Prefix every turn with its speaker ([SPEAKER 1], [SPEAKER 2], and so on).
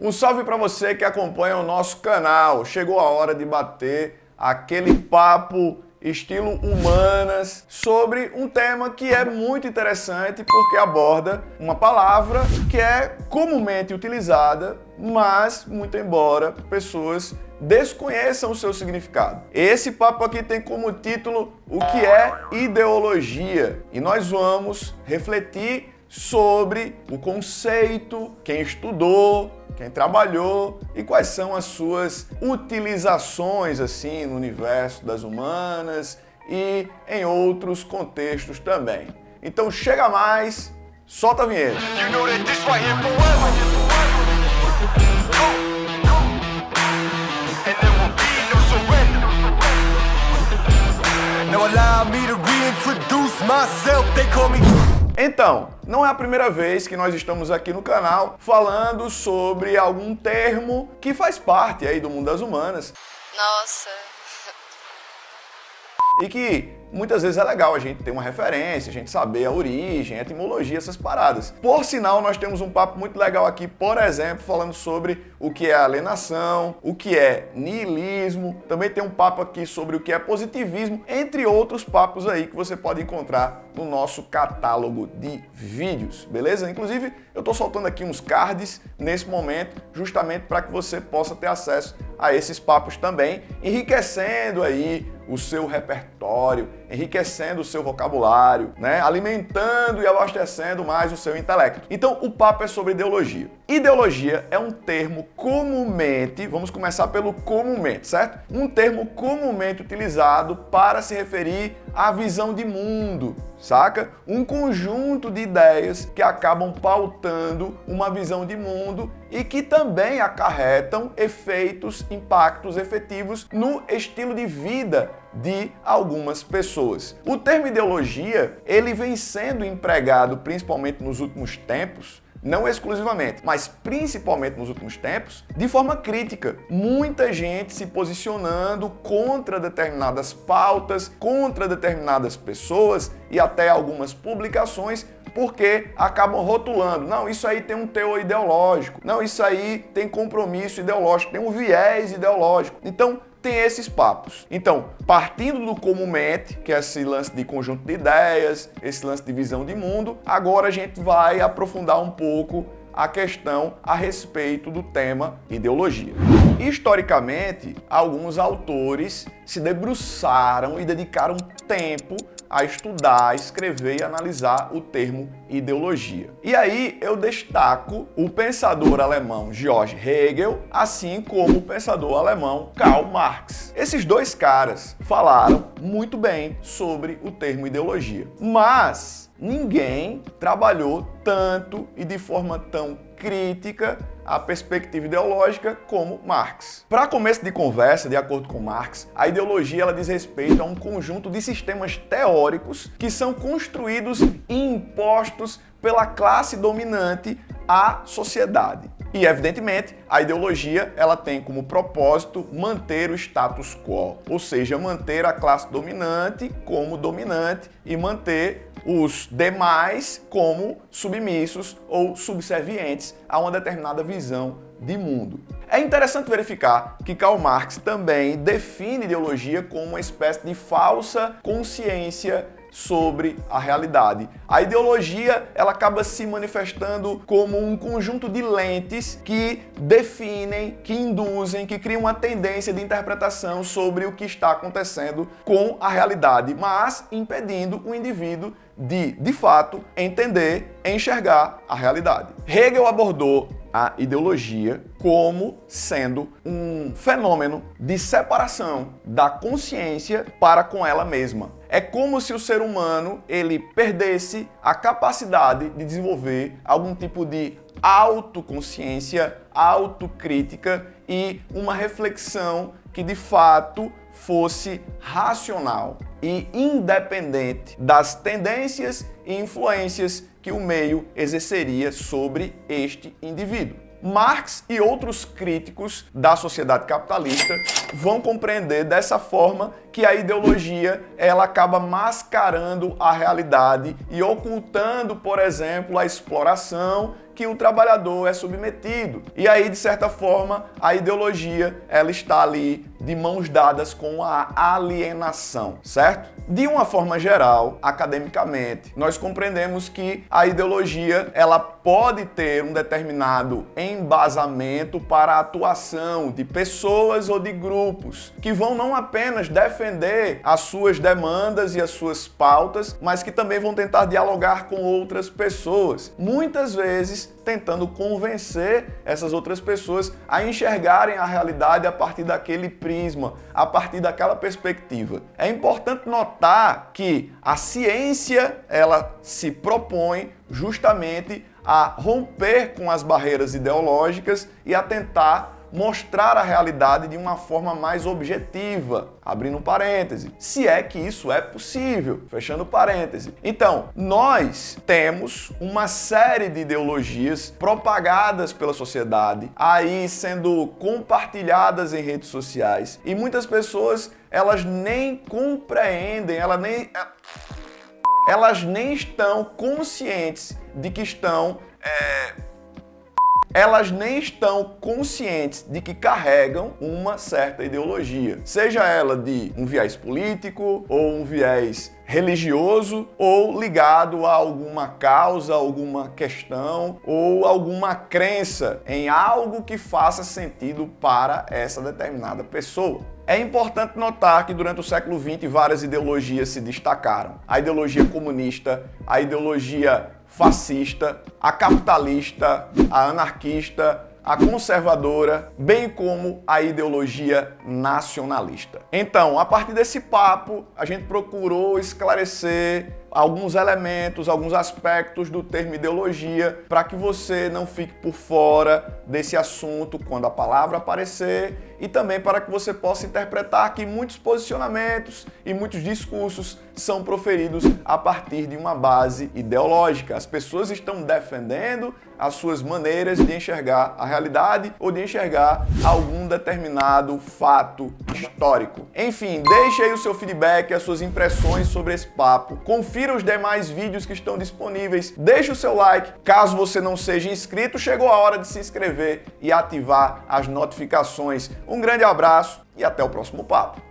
[SPEAKER 1] Um salve para você que acompanha o nosso canal. Chegou a hora de bater aquele papo estilo humanas sobre um tema que é muito interessante porque aborda uma palavra que é comumente utilizada, mas, muito embora pessoas desconheçam o seu significado. Esse papo aqui tem como título o que é ideologia e nós vamos refletir sobre o conceito, quem estudou, quem trabalhou e quais são as suas utilizações assim no universo das humanas e em outros contextos também. Então chega mais, solta a vinheta. Então, não é a primeira vez que nós estamos aqui no canal falando sobre algum termo que faz parte aí do mundo das humanas.
[SPEAKER 2] Nossa.
[SPEAKER 1] E que muitas vezes é legal a gente ter uma referência, a gente saber a origem, a etimologia, essas paradas. Por sinal, nós temos um papo muito legal aqui, por exemplo, falando sobre o que é alienação, o que é niilismo. Também tem um papo aqui sobre o que é positivismo, entre outros papos aí que você pode encontrar no nosso catálogo de vídeos, beleza? Inclusive, eu tô soltando aqui uns cards nesse momento, justamente para que você possa ter acesso a esses papos também, enriquecendo aí o seu repertório, enriquecendo o seu vocabulário, né? Alimentando e abastecendo mais o seu intelecto. Então, o papo é sobre ideologia. Ideologia é um termo comumente, vamos começar pelo comumente, certo? Um termo comumente utilizado para se referir à visão de mundo, saca? Um conjunto de ideias que acabam pautando uma visão de mundo e que também acarretam efeitos, impactos efetivos no estilo de vida de algumas pessoas. O termo ideologia, ele vem sendo empregado principalmente nos últimos tempos, não exclusivamente, mas principalmente nos últimos tempos, de forma crítica. Muita gente se posicionando contra determinadas pautas, contra determinadas pessoas e até algumas publicações, porque acabam rotulando. Não, isso aí tem um teor ideológico. Não, isso aí tem compromisso ideológico, tem um viés ideológico. Então, tem esses papos. Então, partindo do comumente, que é esse lance de conjunto de ideias, esse lance de visão de mundo, agora a gente vai aprofundar um pouco a questão a respeito do tema ideologia. Historicamente, alguns autores se debruçaram e dedicaram tempo a estudar, escrever e analisar o termo ideologia. E aí eu destaco o pensador alemão Georg Hegel, assim como o pensador alemão Karl Marx. Esses dois caras falaram muito bem sobre o termo ideologia, mas ninguém trabalhou tanto e de forma tão crítica a perspectiva ideológica como Marx. Para começo de conversa, de acordo com Marx, a ideologia ela diz respeito a um conjunto de sistemas teóricos que são construídos e impostos pela classe dominante à sociedade. E, evidentemente, a ideologia ela tem como propósito manter o status quo, ou seja, manter a classe dominante como dominante e manter os demais como submissos ou subservientes a uma determinada visão de mundo. É interessante verificar que Karl Marx também define ideologia como uma espécie de falsa consciência sobre a realidade. A ideologia ela acaba se manifestando como um conjunto de lentes que definem, que induzem, que criam uma tendência de interpretação sobre o que está acontecendo com a realidade, mas impedindo o indivíduo de fato, entender, enxergar a realidade. Hegel abordou a ideologia como sendo um fenômeno de separação da consciência para com ela mesma. É como se o ser humano ele perdesse a capacidade de desenvolver algum tipo de autoconsciência, autocrítica e uma reflexão que de fato fosse racional e independente das tendências e influências que o meio exerceria sobre este indivíduo. Marx e outros críticos da sociedade capitalista vão compreender dessa forma que a ideologia ela acaba mascarando a realidade e ocultando, por exemplo, a exploração que o trabalhador é submetido. E aí, de certa forma, a ideologia ela está ali de mãos dadas com a alienação, certo? De uma forma geral, academicamente, nós compreendemos que a ideologia ela pode ter um determinado embasamento para a atuação de pessoas ou de grupos que vão não apenas defender as suas demandas e as suas pautas, mas que também vão tentar dialogar com outras pessoas, muitas vezes tentando convencer essas outras pessoas a enxergarem a realidade a partir daquele prisma, a partir daquela perspectiva. É importante notar que a ciência ela se propõe justamente a romper com as barreiras ideológicas e a tentar mostrar a realidade de uma forma mais objetiva, abrindo parêntese, se é que isso é possível, fechando parêntese. Então, nós temos uma série de ideologias propagadas pela sociedade, aí sendo compartilhadas em redes sociais, e muitas pessoas, elas nem compreendem, elas nem estão conscientes de que elas nem estão conscientes de que carregam uma certa ideologia, seja ela de um viés político ou um viés religioso ou ligado a alguma causa, alguma questão ou alguma crença em algo que faça sentido para essa determinada pessoa. É importante notar que durante o século XX várias ideologias se destacaram. A ideologia comunista, a ideologia fascista, a capitalista, a anarquista, a conservadora, bem como a ideologia nacionalista. Então, a partir desse papo, a gente procurou esclarecer alguns elementos, alguns aspectos do termo ideologia, para que você não fique por fora desse assunto quando a palavra aparecer e também para que você possa interpretar que muitos posicionamentos e muitos discursos são proferidos a partir de uma base ideológica. As pessoas estão defendendo as suas maneiras de enxergar a realidade ou de enxergar algum determinado fato histórico. Enfim, deixe aí o seu feedback, as suas impressões sobre esse papo. Confira os demais vídeos que estão disponíveis. Deixe o seu like. Caso você não seja inscrito, chegou a hora de se inscrever e ativar as notificações. Um grande abraço e até o próximo papo.